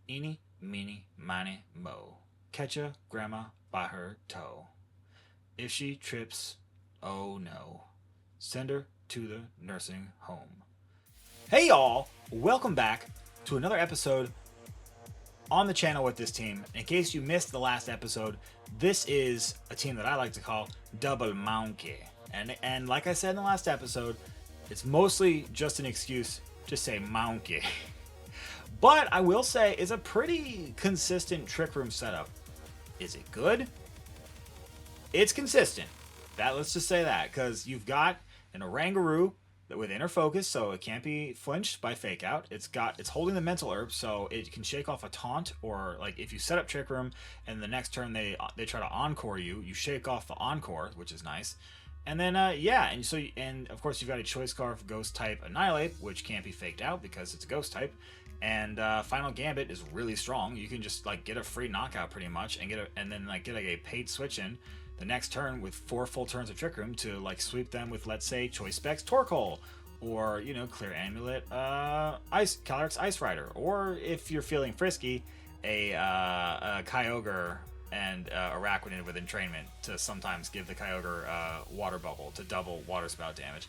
Eeny, meeny, miny, mo. Catch a grandma by her toe. If she trips, oh no. Send her to the nursing home. Hey y'all! Welcome back to another episode on the channel with this team. In case you missed the last episode, this is a team that I like to call Double Monkey. And like I said in the last episode, it's mostly just an excuse to say Monkey. But I will say it's a pretty consistent trick room setup. Is it good? It's consistent. Let's just say that, because you've got an Orangaroo with inner focus, so it can't be flinched by fake out. It's holding the mental herb, so it can shake off a taunt, or like if you set up trick room and the next turn they try to encore you, you shake off the encore, which is nice. And then and of course you've got a choice scarf ghost type annihilate, which can't be faked out because it's a ghost type. And Final Gambit is really strong. You can just like get a free knockout pretty much, and get a paid switch in the next turn with 4 full turns of Trick Room to like sweep them with, let's say, Choice Specs Torkoal, or Clear Amulet, Calyrex Ice Rider, or if you're feeling frisky, a Kyogre and Araquanid with Entrainment to sometimes give the Kyogre Water Bubble to double Water Spout damage.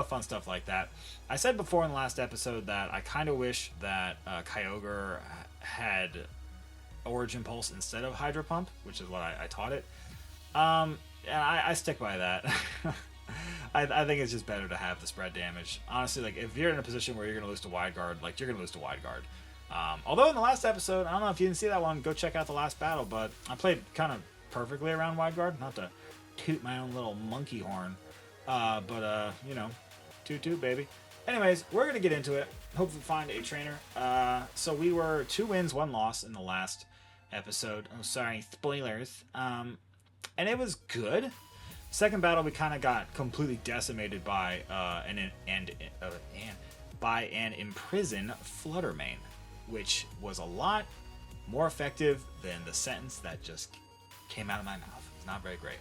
Fun stuff like that. I said before in the last episode that I kind of wish that Kyogre had Origin Pulse instead of Hydro Pump, which is what I taught it. And I stick by that. I think it's just better to have the spread damage. Honestly, like if you're in a position where you're going to lose to Wide Guard, like you're going to lose to Wide Guard. Although in the last episode, I don't know if you didn't see that one, go check out the last battle, but I played kind of perfectly around Wide Guard. Not to toot my own little monkey horn. Toot toot, baby. Anyways, we're going to get into it. Hopefully find a trainer. So we were 2 wins, 1 loss in the last episode. Oh, sorry, spoilers. And it was good. Second battle, we kind of got completely decimated by an imprisoned Fluttermane, which was a lot more effective than the sentence that just came out of my mouth. It's not very great.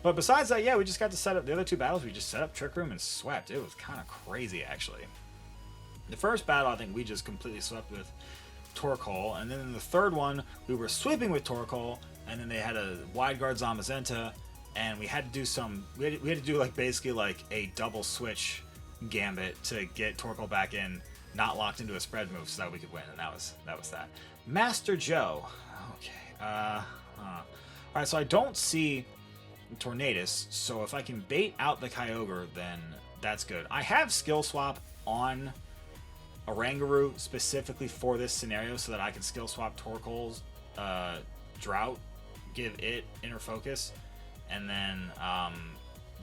But besides that, yeah, we just got to set up the other 2 battles. We just set up Trick Room and swept. It was kind of crazy, actually. The first battle, I think we just completely swept with Torkoal, and then in the third one, we were sweeping with Torkoal, and then they had a Wide Guard Zamazenta, and we had to do we had to do like basically like a double switch gambit to get Torkoal back in, not locked into a spread move, so that we could win, and that was that. Master Joe. Okay. Alright, so I don't see Tornadus, so if I can bait out the Kyogre, then that's good. I have skill swap on Orangaroo specifically for this scenario so that I can skill swap Torkoal's Drought, give it inner focus, and then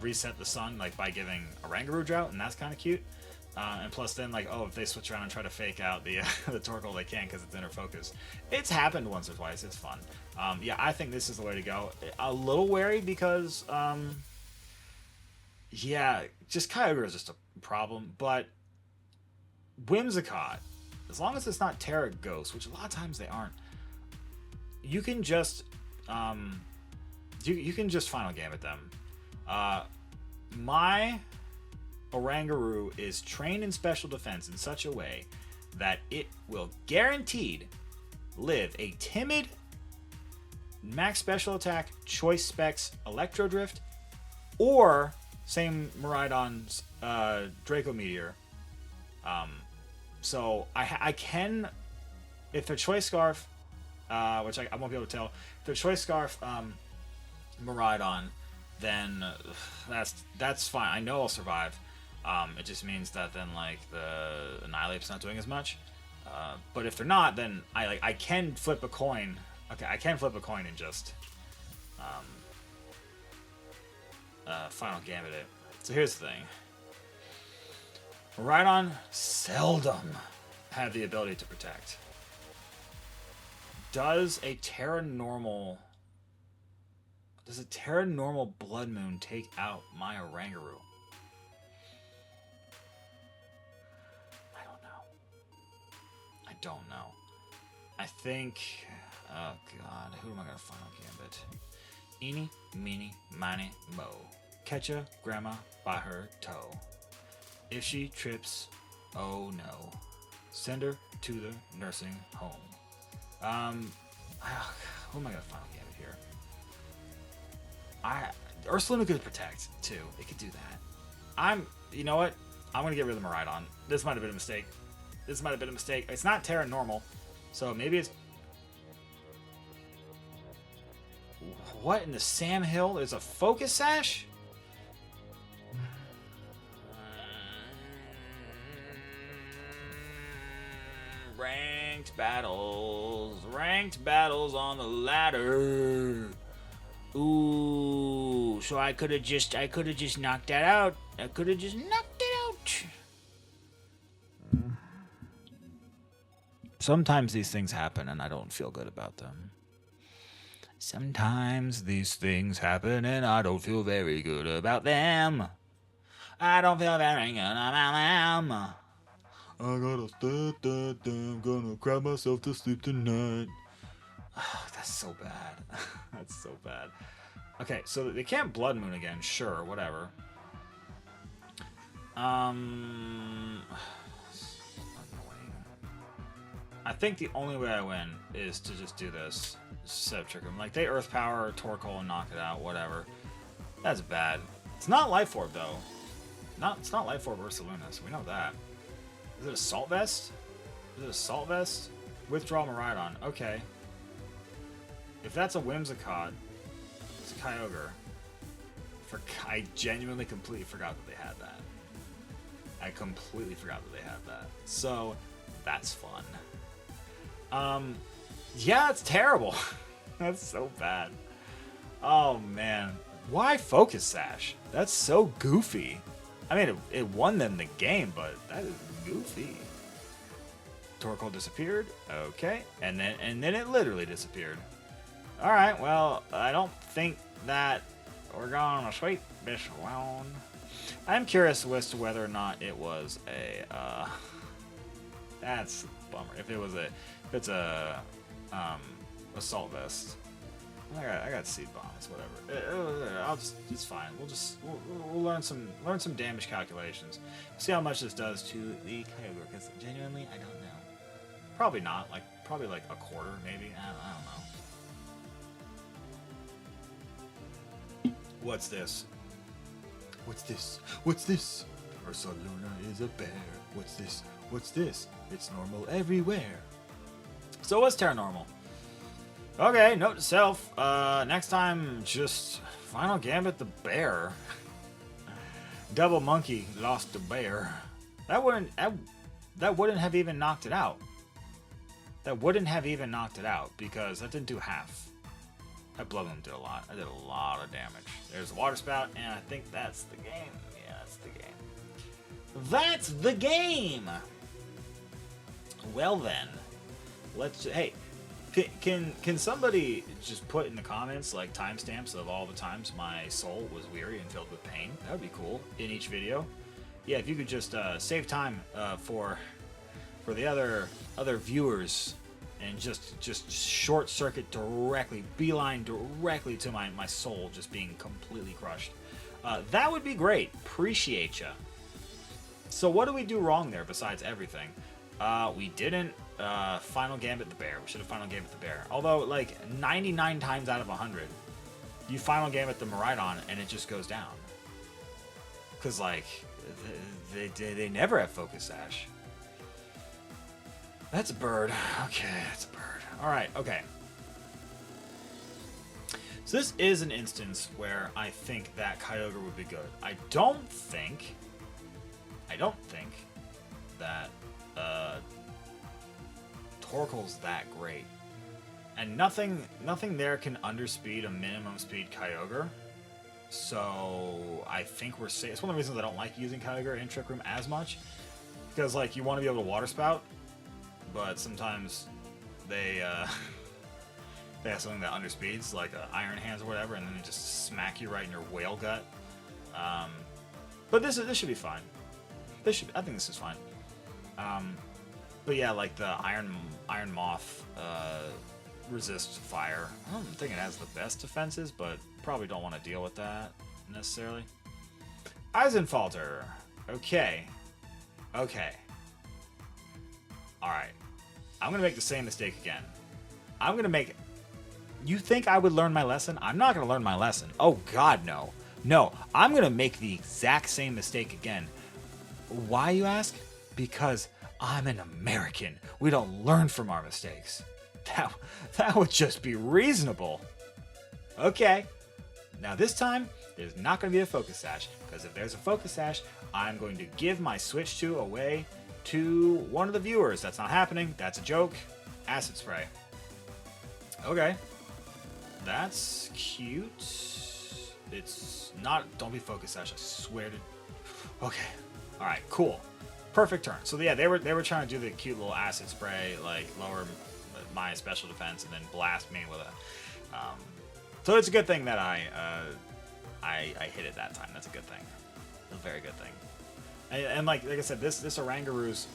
reset the sun like by giving Orangaroo Drought, and that's kind of cute. And plus then if they switch around and try to fake out the the Torkoal, they can because it's inner focus. It's happened once or twice. It's fun. Yeah, I think this is the way to go. A little wary because yeah, just Kyogre is just a problem, but Whimsicott, as long as it's not Terra Ghost, which a lot of times they aren't, you can just you can just Final Gambit them. My Orangaroo is trained in special defense in such a way that it will guaranteed live a timid max special attack, choice specs, Electro Drift, or same Miraidon's Draco Meteor. So I can, if their choice scarf, which I won't be able to tell, if their choice scarf Miraidon, then that's fine. I know I'll survive. It just means that then the Annihilate's not doing as much. But if they're not, then I can flip a coin. Okay, I can flip a coin and just Final Gambit it. So here's the thing. Miraidon seldom have the ability to protect. Does a Terra Normal Blood Moon take out my Orangaroo? I don't know. I think, oh god, who am I gonna Final Gambit? Eeny, meeny, miny, mo. Catch a grandma by her toe. If she trips, oh no. Send her to the nursing home. Who am I gonna final gambit here? Ursaluna could protect too. It could do that. You know what? I'm gonna get rid of the Miraidon. This might have been a mistake. It's not Terra normal, so maybe it's. What in the Sam Hill? There's a Focus Sash? Ranked battles on the ladder. Ooh, so I could have just knocked that out. Sometimes these things happen and I don't feel good about them. Sometimes these things happen and I don't feel very good about them. I don't feel very good about them. I gotta I'm gonna cry myself to sleep tonight. Oh, that's so bad. That's so bad. Okay, so they can't Blood Moon again. Sure, whatever. Annoying. I think the only way I win is to just do this. Set up Trick Room. Like, they Earth Power, Torkoal, and knock it out, whatever. That's bad. It's not Life Orb, though. It's not Life Orb Ursaluna, so we know that. Is it Assault Vest? Withdraw Miraidon. Okay. If that's a Whimsicott, it's a Kyogre. I genuinely completely forgot that they had that. So, that's fun. Yeah, it's terrible. That's so bad. Oh, man. Why Focus Sash? That's so goofy. I mean, it won them the game, but that is goofy. Torkoal disappeared. Okay. And then it literally disappeared. Alright, well, I don't think that we're gonna sweep this one. I'm curious as to whether or not it was a, that's a bummer. If it's a Assault Vest. I got Seed Bombs, whatever. It's fine. We'll learn some damage calculations. See how much this does to the Kyogre, because genuinely, I don't know. Probably not. Probably like a quarter, maybe. I don't know. What's this? Ursaluna is a bear. What's this? It's normal everywhere. So what's Terra normal? Okay, note to self. Next time, just Final Gambit the bear. Double Monkey lost the bear. That wouldn't have even knocked it out. Because that didn't do half. That Blood Moon did a lot. I did a lot of damage. There's a Water Spout, and I think that's the game. Yeah, that's the game. Well then, hey. Can somebody just put in the comments like timestamps of all the times my soul was weary and filled with pain? That would be cool in each video. Yeah, if you could just save time for the other viewers and just short circuit directly, beeline directly to my soul just being completely crushed. That would be great. Appreciate ya. So what do we do wrong there besides everything? We didn't Final Gambit the bear. We should have Final Gambit the bear. Although, like, 99 times out of 100, you Final Gambit the Miraidon and it just goes down. Because, like, they never have Focus Sash. That's a bird. Okay, that's a bird. Alright, okay. So this is an instance where I think that Kyogre would be good. I don't think that Torkoal's that great. And nothing there can underspeed a minimum speed Kyogre. So I think we're safe. It's one of the reasons I don't like using Kyogre in Trick Room as much. Because, like, you want to be able to Water Spout, but sometimes they have something that underspeeds, like Iron Hands or whatever, and then they just smack you right in your whale gut. But this should be fine. I think this is fine. But yeah, like the Iron Moth resists fire. I don't think it has the best defenses, but probably don't want to deal with that necessarily. Eisenfalter. Okay. Alright. I'm going to make the same mistake again. I'm going to make... You think I would learn my lesson? I'm not going to learn my lesson. Oh, God, no. No, I'm going to make the exact same mistake again. Why, you ask? Because I'm an American. We don't learn from our mistakes. That would just be reasonable. Okay. Now this time, there's not going to be a focus sash. Because if there's a focus sash, I'm going to give my Switch 2 away to one of the viewers. That's not happening. That's a joke. Acid spray. Okay. That's cute. It's not... Don't be focus sash. I swear to... Okay. Alright, cool. Perfect turn. So yeah, they were trying to do the cute little acid spray, like lower my special defense and then blast me with a... so it's a good thing that I hit it that time. That's a good thing. A very good thing. And like I said, this Orangaru's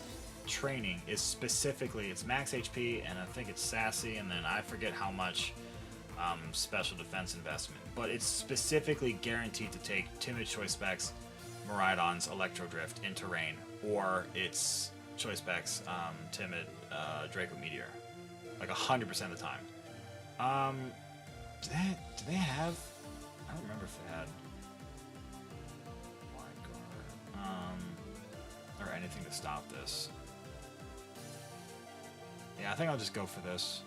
training is specifically, it's max HP, and I think it's sassy, and then I forget how much special defense investment. But it's specifically guaranteed to take Timid Choice Specs, Miraidon's Electro Drift in terrain, or its Choice Specs Timid Draco Meteor. Like 100% of the time. Do they have... I don't remember if they had... or anything to stop this. Yeah, I think I'll just go for this.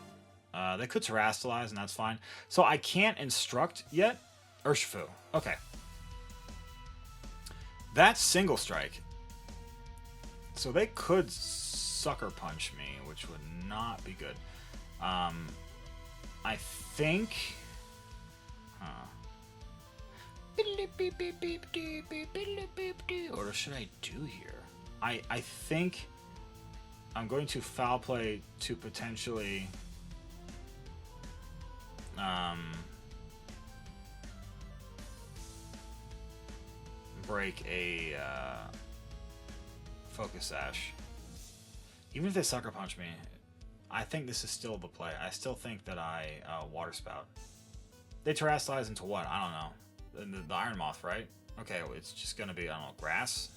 They could Terrastalize, and that's fine. So I can't Instruct yet? Urshifu. Okay. That's Single Strike. So they could Sucker Punch me, which would not be good. I think... What should I do here? I think I'm going to Foul Play to potentially break a Focus Sash. Even if they Sucker Punch me, I think this is still the play. I still think that I Water Spout. They Terrastalize into what? I don't know. The Iron Moth, right? Okay, well, it's just gonna be, I don't know, Grass?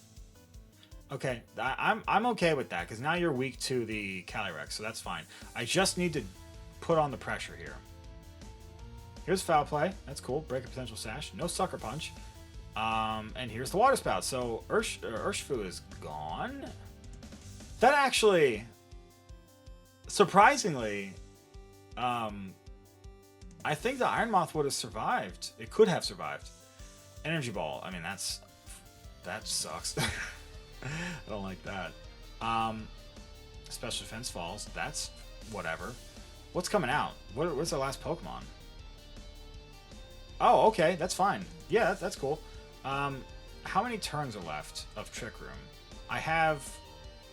Okay, I'm okay with that, because now you're weak to the Calyrex, so that's fine. I just need to put on the pressure here. Here's Foul Play. That's cool. Break a potential sash. No Sucker Punch. And here's the Water Spout. So Urshifu is gone. That actually, surprisingly, I think the Iron Moth would have survived. It could have survived. Energy Ball. I mean, that sucks. I don't like that. Special Defense Falls. That's whatever. What's coming out? What's our last Pokemon? Oh, okay. That's fine. Yeah, that's cool. How many turns are left of Trick Room? I have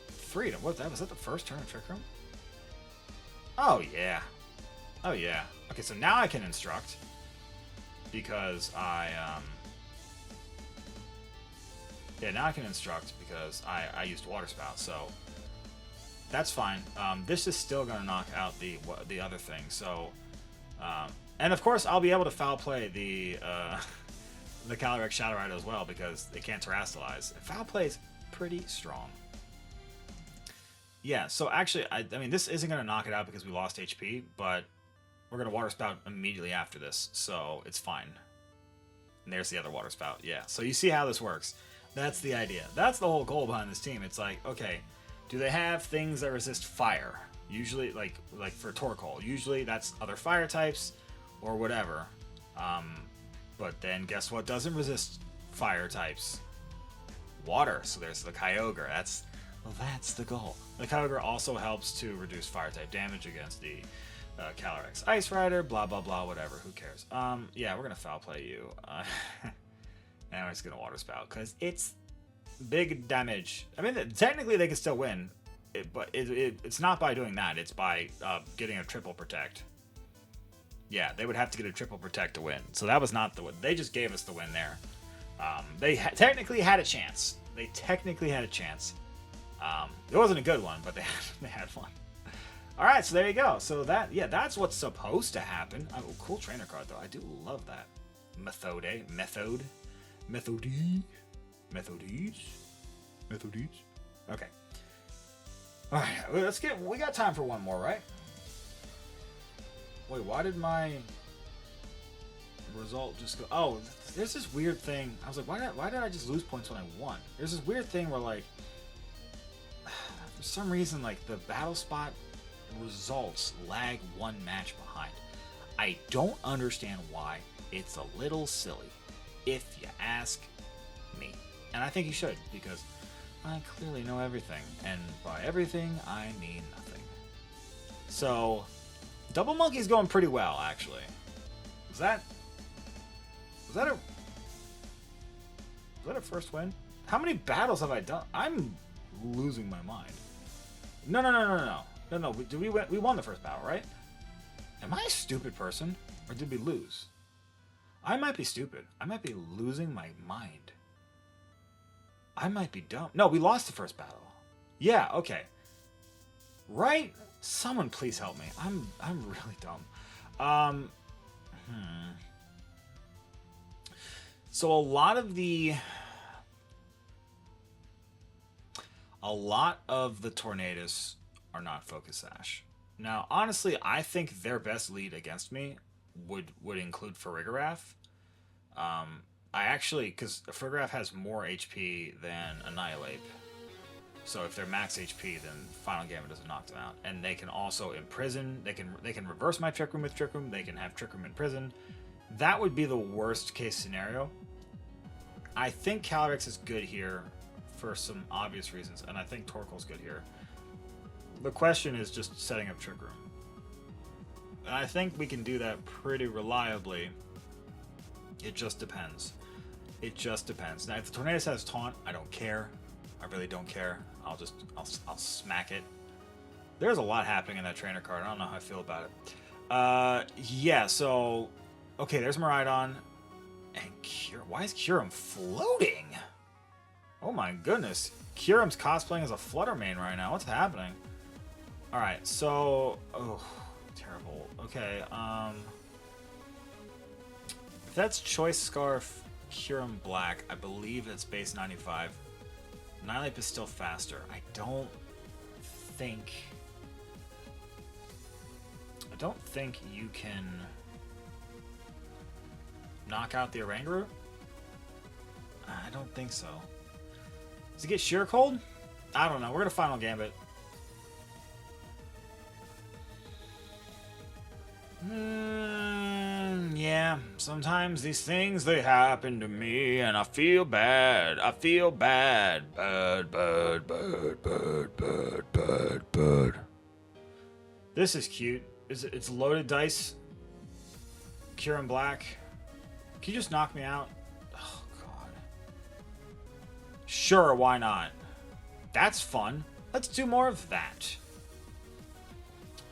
3. Was that the first turn of Trick Room? Oh, yeah. Oh, yeah. Okay, so now I can Instruct. Because yeah, now I can Instruct because I used Water Spout, so that's fine. This is still going to knock out the other thing, so... and of course, I'll be able to Foul Play the Calyrex Shadow Rider as well, because they can't Terrastalize. Foul Play is pretty strong. Yeah, so actually, I mean, this isn't going to knock it out because we lost HP, but we're going to Water Spout immediately after this, so it's fine. And there's the other Water Spout, yeah. So you see how this works. That's the idea. That's the whole goal behind this team. It's like, okay, do they have things that resist fire? Usually, like for Torkoal, usually that's other fire types or whatever. But then guess what doesn't resist fire types? Water. So there's the Kyogre. That's the goal. The Kyogre also helps to reduce fire type damage against the Calyrex Ice Rider, blah, blah, blah, whatever. Who cares? Yeah, we're going to Foul Play you. And we're just going to Water Spout, because it's big damage. I mean, technically they can still win, but it's not by doing that. It's by getting a Triple Protect. Yeah, they would have to get a Triple Protect to win. So that was not the win. They just gave us the win there. They technically had a chance. They technically had a chance. It wasn't a good one, but they had one. All right, so there you go. So that's what's supposed to happen. Oh, cool trainer card though. I do love that. Methodes. Okay. All right, let's get. We got time for one more, right? Wait, why did my result just go? Oh, there's this weird thing. I was like, why did I just lose points when I won? There's this weird thing where like, for some reason, like the battle spot results lag one match behind. I don't understand why. It's a little silly, if you ask me. And I think you should, because I clearly know everything. And by everything, I mean nothing. So, Double Monkey's going pretty well, actually. Was that a first win? How many battles have I done? I'm losing my mind. No. We won the first battle, right? Am I a stupid person? Or did we lose? I might be stupid. I might be losing my mind. I might be dumb. No, we lost the first battle. Yeah, okay. Right? Someone please help me. I'm really dumb. So a lot of the Tornadoes are not Focus Sash. Now, honestly, I think their best lead against me would include Farigarath. I actually, because Farigarath has more HP than Annihilate. So if they're max HP, then Final Gambit doesn't knock them out. And they can also imprison. They can reverse my Trick Room with Trick Room. They can have Trick Room in prison. That would be the worst case scenario. I think Calyrex is good here for some obvious reasons, and I think Torkoal's good here. The question is just setting up Trick Room. And I think we can do that pretty reliably. It just depends. It just depends. Now, if the Tornado has Taunt, I don't care. I really don't care. I'll smack it. There's a lot happening in that trainer card. I don't know how I feel about it. Yeah, so... Okay, there's Miraidon. And why is Kyurem floating? Oh my goodness. Kyurem's cosplaying as a Flutter main right now. What's happening? Alright, so... Oh, terrible. Okay, if that's Choice Scarf, Kyurem Black, I believe it's base 95. Nightleap is still faster. I don't think you can knock out the Oranguru. I don't think so. Does it get Sheer Cold? I don't know. We're gonna Final Gambit. Yeah, sometimes these things, they happen to me, and I feel bad. I feel bad. Bad. This is cute. It's loaded dice. Kyurem Black. Can you just knock me out? Oh, God. Sure, why not? That's fun. Let's do more of that.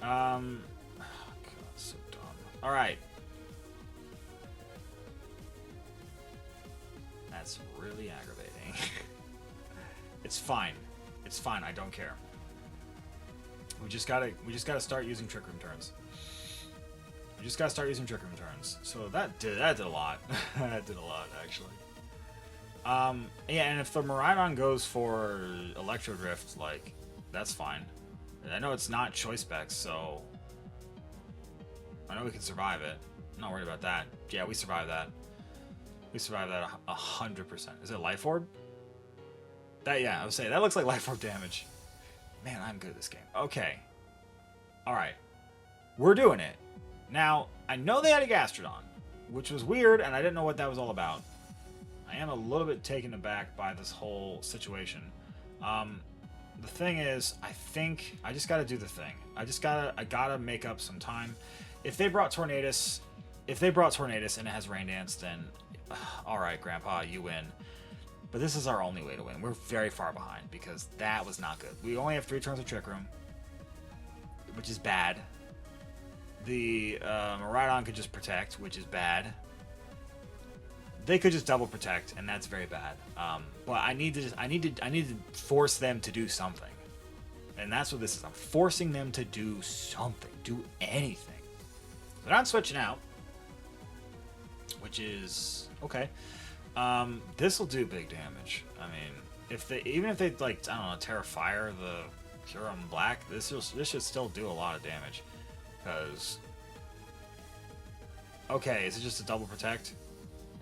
Oh, God, so dumb. All right. That's really aggravating. It's fine. It's fine. I don't care. We just gotta start using Trick Room turns. We just gotta start using Trick Room turns. So that did a lot. That did a lot, actually. Yeah, and if the Miraidon goes for Electro Drift, like, that's fine. And I know it's not choice specs, so I know we can survive it. I'm not worried about that. Yeah, we survived that. We survived that 100%. Is it Life Orb? That, yeah, I was saying that looks like Life Orb damage. Man, I'm good at this game. Okay. Alright. We're doing it. Now, I know they had a Gastrodon, which was weird, and I didn't know what that was all about. I am a little bit taken aback by this whole situation. The thing is, I think I just gotta do the thing. I gotta make up some time. If they brought Tornadus and it has Rain Dance, then alright, Grandpa, you win. But this is our only way to win. We're very far behind because that was not good. We only have 3 turns of Trick Room, which is bad. The Miraidon could just protect, which is bad. They could just double protect, and that's very bad. But I need to force them to do something, and that's what this is. I'm forcing them to do something, do anything. They're not switching out, which is okay. This will do big damage. I mean, even if they like, I don't know, Terra Fire the Curum Black. This should still do a lot of damage. Because... Okay, is it just a double protect?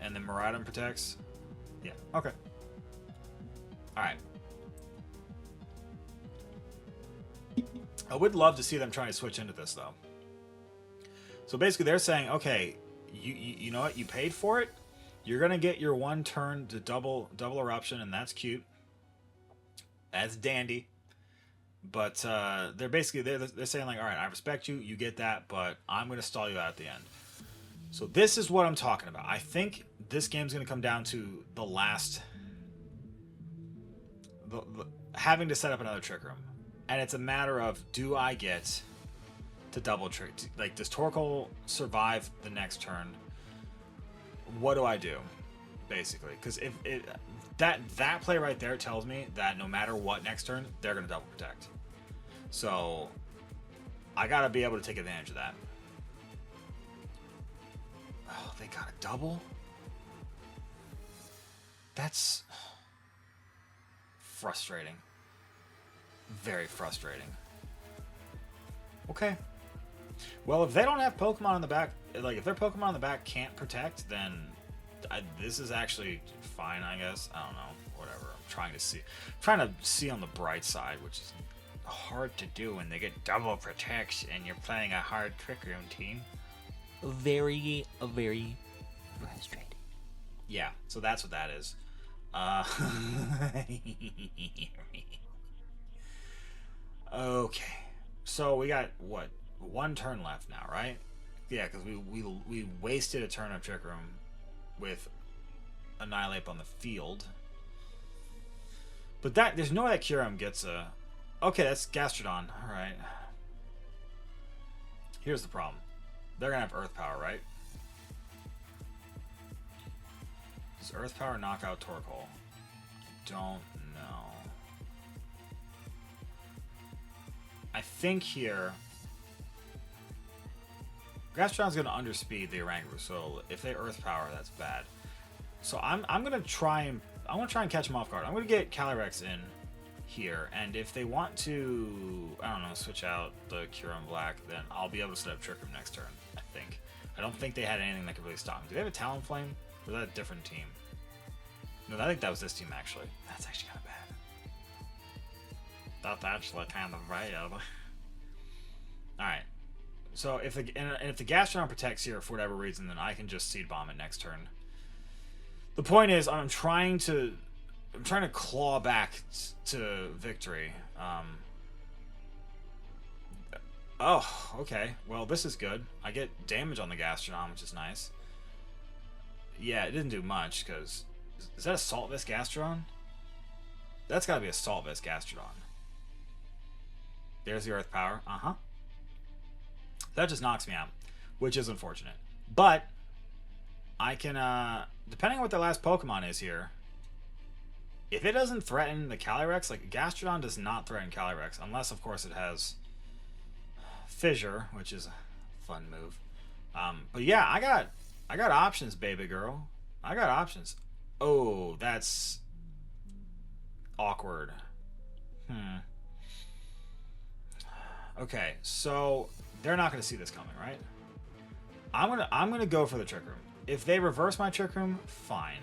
And then Miraidon protects? Yeah, okay. Alright. I would love to see them trying to switch into this, though. So basically they're saying, okay, you know what? You paid for it. You're going to get your one turn to double eruption, and that's cute. That's dandy. But they're basically, they're saying, like, all right, I respect you. You get that, but I'm going to stall you out at the end. So this is what I'm talking about. I think this game's going to come down to the last... having to set up another Trick Room. And it's a matter of, do I get to double trick? Like, does Torkoal survive the next turn? What do I do, basically? Because if that play right there tells me that no matter what next turn, they're going to double protect. So I got to be able to take advantage of that. Oh, they got a double? That's frustrating. Very frustrating. Okay. Well, if they don't have Pokemon on the back, like if their Pokemon on the back can't protect, then this is actually fine, I guess. I don't know. Whatever. I'm trying to see on the bright side, which is hard to do when they get double protects and you're playing a hard Trick Room team. Very frustrating. Yeah, so that's what that is. Okay, so we got what, one turn left now, right? Yeah, because we wasted a turn of Trick Room with Annihilate on the field, but there's no way that Kyurem gets a... Okay, that's Gastrodon. All right. Here's the problem: they're gonna have Earth Power, right? Does Earth Power knock out Torkoal? Don't know. I think here Gastrodon's going to underspeed the Oranguru, so if they Earth Power, that's bad. So I'm going to try and catch them off guard. I'm going to get Calyrex in here, and if they want to, I don't know, switch out the Kyurem Black, then I'll be able to set up Trick Room next turn, I think. I don't think they had anything that could really stop me. Do they have a Talonflame? Or is that a different team? No, I think that was this team, actually. That's actually kind of bad. That's actually kind of bad. Alright. So if the Gastrodon protects here for whatever reason, then I can just Seed Bomb it next turn. The point is, I'm trying to claw back to victory. Oh, okay. Well, this is good. I get damage on the Gastrodon, which is nice. Yeah, it didn't do much, because... Is that Assault Vest Gastrodon? That's got to be Assault Vest Gastrodon. There's the Earth Power. Uh-huh. That just knocks me out, which is unfortunate. But I can, depending on what the last Pokemon is here, if it doesn't threaten the Calyrex, like Gastrodon does not threaten Calyrex, unless, of course, it has Fissure, which is a fun move. But yeah, I got options, baby girl. I got options. Oh, that's awkward. Okay, so they're not going to see this coming, right? I'm gonna go for the Trick Room. If they reverse my Trick Room, fine.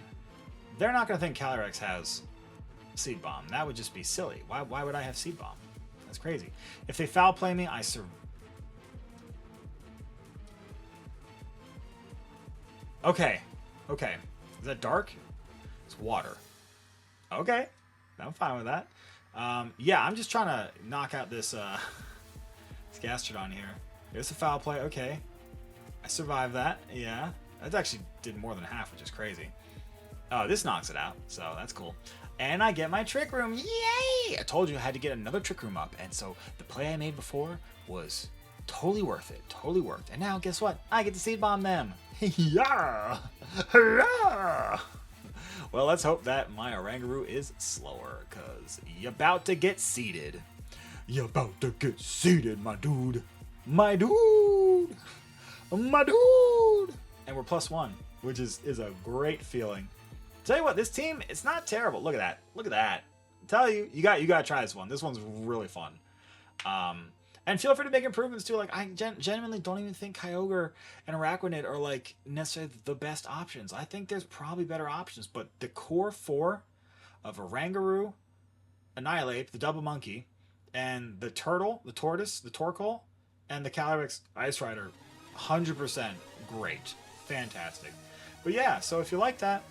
They're not going to think Calyrex has Seed Bomb. That would just be silly. Why would I have Seed Bomb? That's crazy. If they foul play me, I survive. Okay. Okay. Is that dark? It's water. Okay. I'm fine with that. Yeah, I'm just trying to knock out this, this Gastrodon here. There's a foul play. Okay. I survived that. Yeah. That actually did more than half, which is crazy. Oh, this knocks it out. So that's cool. And I get my Trick Room. Yay! I told you I had to get another Trick Room up. And so the play I made before was totally worth it. Totally worked. And now guess what? I get to Seed Bomb them. Yeah! Hurrah! Well, let's hope that my Oranguru is slower, because you're about to get seeded. You're about to get seeded, my dude. My dude! My dude! And we're +1, which is a great feeling. Tell you what, this team, it's not terrible. Look at that. Look at that. I tell you, you got to try this one. This one's really fun. And feel free to make improvements too. Like, I genuinely don't even think Kyogre and Araquanid are like necessarily the best options. I think there's probably better options, but the core four of Oranguru, Annihilate, the Double Monkey, and the Turtle, the Tortoise, the Torkoal, and the Calyrex Ice Rider, 100% great, fantastic. But yeah, so if you like that,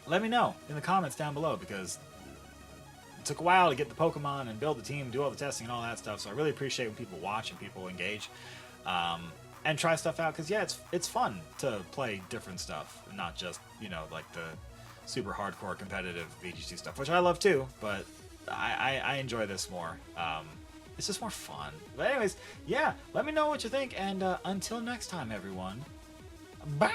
let me know in the comments down below, because it took a while to get the Pokemon and build the team, do all the testing and all that stuff. So I really appreciate when people watch and people engage, and try stuff out. Because yeah, it's fun to play different stuff, not just, you know, like the super hardcore competitive VGC stuff, which I love too. But I enjoy this more. It's just more fun. But anyways, yeah, let me know what you think. And until next time, everyone, bye.